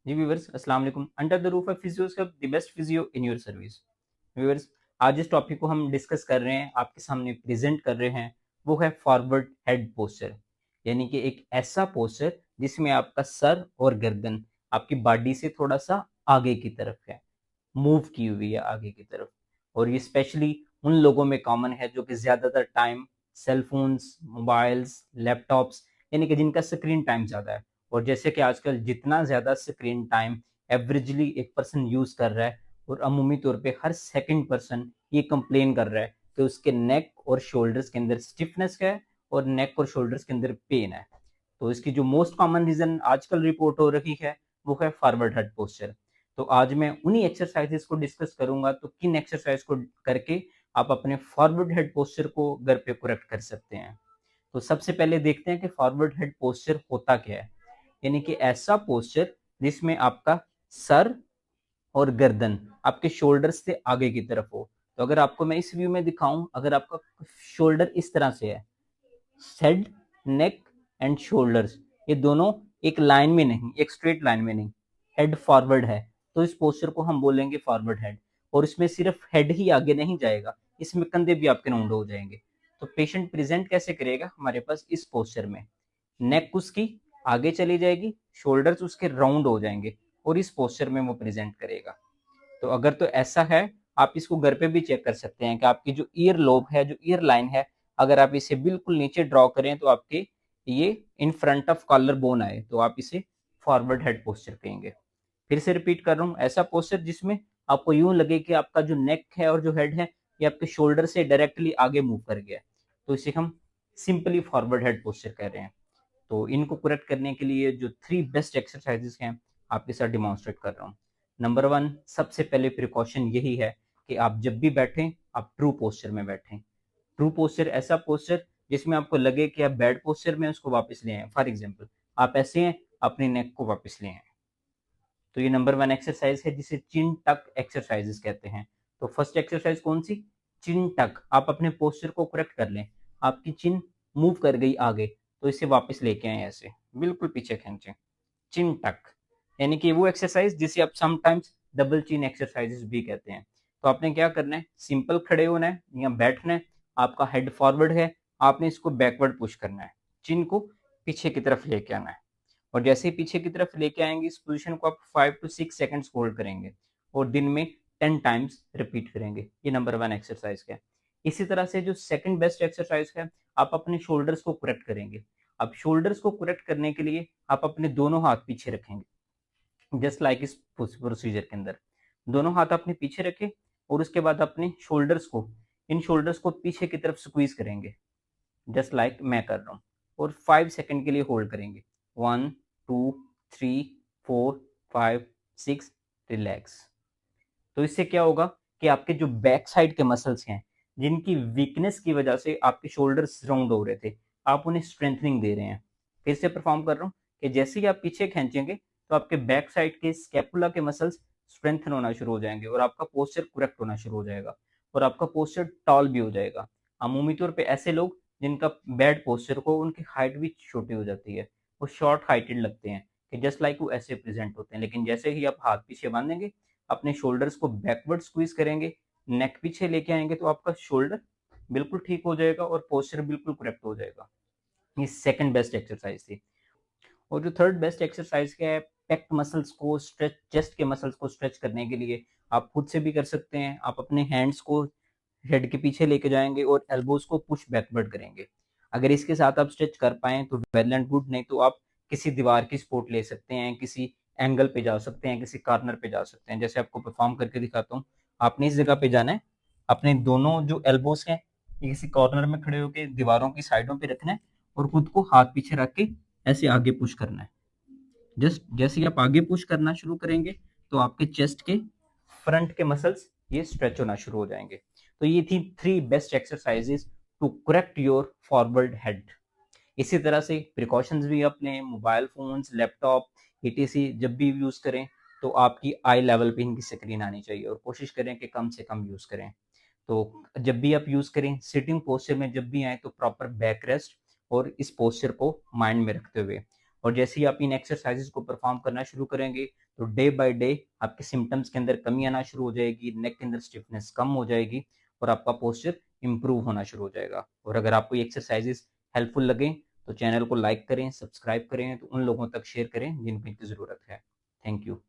जी viewers, अस्सलाम वालेकुम। Under the roof of physio's hub, the best physio in your service. Viewers, आज जिस topic को हम डिस्कस कर रहे हैं, आपके सामने प्रेजेंट कर रहे हैं, वो है फॉरवर्ड हेड पोस्चर। यानी कि एक ऐसा पोस्चर जिसमें आपका सर और गर्दन आपकी बॉडी से थोड़ा सा आगे की तरफ है, मूव की हुई है आगे की तरफ। और ये स्पेशली उन लोगों में कॉमन है जो कि ज़्यादातर time cell phones, mobiles, laptops, यानी कि जिनका स्क्रीन टाइम ज़्यादा है। और जैसे कि आजकल जितना ज़्यादा स्क्रीन टाइम एवरेजली एक पर्सन यूज़ कर रहा है, और अमूमी तौर पे हर सेकंड पर्सन ये कंप्लेन कर रहा है कि उसके नेक और शोल्डर्स के अंदर स्टिफनेस है और नेक और शोल्डर्स के अंदर पेन है। तो इसकी जो मोस्ट कॉमन रीजन आजकल रिपोर्ट हो रही है, वो है फॉरवर्ड हेड पोस्चर। तो आज मैं उन्हीं एक्सरसाइजेस को डिस्कस करूंगा, तो किन एक्सरसाइज को करके आप अपने फॉरवर्ड हेड पोस्चर को घर पे करेक्ट कर सकते हैं। तो सबसे पहले देखते हैं कि फॉरवर्ड हेड पोस्चर होता क्या है। यानी कि ऐसा पोस्चर जिसमें आपका सर और गर्दन आपके शोल्डर से आगे की तरफ हो। तो अगर आपको मैं इस व्यू में दिखाऊं, अगर आपका शोल्डर इस तरह से है, हेड, नेक एंड शोल्डर्स, ये दोनों एक लाइन में नहीं, एक स्ट्रेट लाइन में नहीं, हेड फॉरवर्ड है, तो इस पोस्चर को हम बोलेंगे फॉरवर्ड हेड। और इसमें सिर्फ हेड ही आगे नहीं जाएगा, इसमें कंधे भी आपके राउंड हो जाएंगे। तो पेशेंट प्रेजेंट कैसे करेगा हमारे पास इस पोस्चर में? नेक उसकी आगे चली जाएगी, शोल्डर्स उसके राउंड हो जाएंगे, और इस पोस्चर में वो प्रेजेंट करेगा। तो अगर तो ऐसा है, आप इसको घर पे भी चेक कर सकते हैं कि आपकी जो ईयर लोब है, जो ईयर लाइन है, अगर आप इसे बिल्कुल नीचे ड्रॉ करें तो आपके ये in front of collar bone आए, तो आप इसे फॉरवर्ड हेड पोस्चर कहेंगे। फिर से रिपीट कर रहा हूँ, ऐसा पोस्चर जिसमें आपको यूं लगे कि आपका जो नेक है और जो हेड है, ये आपके शोल्डर से डायरेक्टली आगे मूव कर गया, तो इसे हम सिंपली फॉरवर्ड हेड पोस्चर कह रहे हैं। तो इनको करेक्ट करने के लिए जो 3 बेस्ट एक्सरसाइजेस हैं, आपके साथ डिमॉन्स्ट्रेट कर रहा हूँ। नंबर 1, सबसे पहले प्रिकॉशन यही है कि आप जब भी बैठें, आप ट्रू पोस्चर में बैठें। ट्रू पोस्चर ऐसा पोस्चर जिसमें आपको लगे कि आप बैड पोस्चर में उसको वापस ले आए। फॉर एग्जाम्पल, आप ऐसे हैं, अपने नेक को वापस ले आए। तो ये नंबर 1 एक्सरसाइज है, जिसे चिन टक एक्सरसाइजेस कहते हैं। तो फर्स्ट एक्सरसाइज कौन सी? चिन टक। आप अपने पोस्चर को करेक्ट कर लें, आपकी चिन मूव कर गई आगे, तो इसे वापस लेके आए, ऐसे बिल्कुल पीछे खींचे, चिन टक। यानी कि वो एक्सरसाइज जिसे आप समटाइम्स डबल चिन एक्सरसाइजेस भी कहते हैं। तो आपने क्या करना है, सिंपल खड़े होना है या बैठना है, आपका हेड फॉरवर्ड है, आपने इसको बैकवर्ड पुश करना है, चिन को पीछे की तरफ लेके आना है। और जैसे ही पीछे की तरफ लेके आएंगे, इस पोजीशन को आप 5 to 6 सेकंड्स होल्ड करेंगे, और दिन में 10 टाइम्स रिपीट करेंगे। ये नंबर 1 एक्सरसाइज है। इसी तरह से जो सेकंड बेस्ट एक्सरसाइज है, आप अपने शोल्डर्स को करेक्ट करेंगे। अब शोल्डर्स को करेक्ट करने के लिए आप अपने दोनों हाथ पीछे रखेंगे, जस्ट लाइक इस प्रोसीजर के अंदर। दोनों हाथ अपने पीछे रखें, और उसके बाद अपने शोल्डर्स को, इन शोल्डर्स को पीछे की तरफ स्क्वीज करेंगे, जस्ट लाइक मैं कर रहा हूँ, और 5 सेकंड के लिए होल्ड करेंगे। 1, 2, 3, 4, 5, 6, रिलैक्स। तो इससे क्या होगा कि आपके जो बैक साइड के मसल्स हैं, जिनकी वीकनेस की वजह से आपके शोल्डर्स राउंड हो रहे थे, आप उन्हें स्ट्रेंथनिंग दे रहे हैं। फिर से परफॉर्म कर रहा हूँ कि जैसे ही आप पीछे खींचेंगे, तो आपके बैक साइड के स्कैपुला के मसल्स स्ट्रेंथन होना शुरू हो जाएंगे, और आपका पोस्चर करेक्ट होना शुरू हो जाएगा, और आपका पोस्चर टॉल भी हो जाएगा। अमूमी तौर पे ऐसे लोग जिनका बैड पोस्चर को, उनकी हाइट भी छोटी हो जाती है, वो शॉर्ट हाइटेड लगते हैं, कि जस्ट लाइक वो ऐसे प्रेजेंट होते हैं। लेकिन जैसे ही आप हाथ पीछे बांधेंगे, अपने शोल्डर्स को बैकवर्ड स्क्वीज करेंगे, नेक पीछे लेके आएंगे, तो आपका शोल्डर बिल्कुल ठीक हो जाएगा और पोस्चर बिल्कुल करेक्ट हो जाएगा। ये सेकंड बेस्ट एक्सरसाइज थी। और जो थर्ड बेस्ट एक्सरसाइज है, पेक्ट मसल्स को स्ट्रेच, चेस्ट के मसल्स को स्ट्रेच करने के लिए आप खुद से भी कर सकते हैं। आप अपने हैंड्स को हेड के पीछे लेके जाएंगे और एल्बोज को पुश बैकवर्ड करेंगे। अगर इसके साथ आप स्ट्रेच कर पाए तो वेल एंड गुड, नहीं तो आप किसी दीवार की सपोर्ट ले सकते हैं, किसी एंगल पे जा सकते हैं, किसी कॉर्नर पे जा सकते हैं। जैसे आपको परफॉर्म करके दिखाता हूँ, आपने इस जगह पे जाना है, अपने दोनों जो एल्बोज हैं, ये किसी कॉर्नर में खड़े होकर दीवारों की साइडों पे रखना है, और खुद को हाथ पीछे रख के ऐसे आगे पुश करना है। जस्ट जैसे ही आप आगे पुश करना शुरू करेंगे, तो आपके चेस्ट के फ्रंट के मसल्स ये स्ट्रेच होना शुरू हो जाएंगे। तो ये थी 3 best exercises to correct your forward head. इसी तरह से प्रिकॉशंस भी अपने मोबाइल फोन्स, लैपटॉप, ईटीसी जब भी यूज करें, तो आपकी आई लेवल पे इनकी स्क्रीन आनी चाहिए, और कोशिश करें कि कम से कम यूज करें। तो जब भी आप यूज करें, सिटिंग पोस्चर में जब भी आए, तो प्रॉपर बैक रेस्ट और इस पोस्चर को माइंड में रखते हुए और जैसे ही आप इन एक्सरसाइजेस को परफॉर्म करना शुरू करेंगे तो डे बाय डे आपके सिम्टम्स के अंदर कमी आना शुरू हो जाएगी, नेक के अंदर स्टिफनेस कम हो जाएगी और आपका पोस्चर इंप्रूव होना शुरू हो जाएगा। और अगर आपको ये एक्सरसाइजेस हेल्पफुल लगे तो चैनल को लाइक करें, सब्सक्राइब करें, तो उन लोगों तक शेयर करें जिनको इनकी ज़रूरत है। Thank you.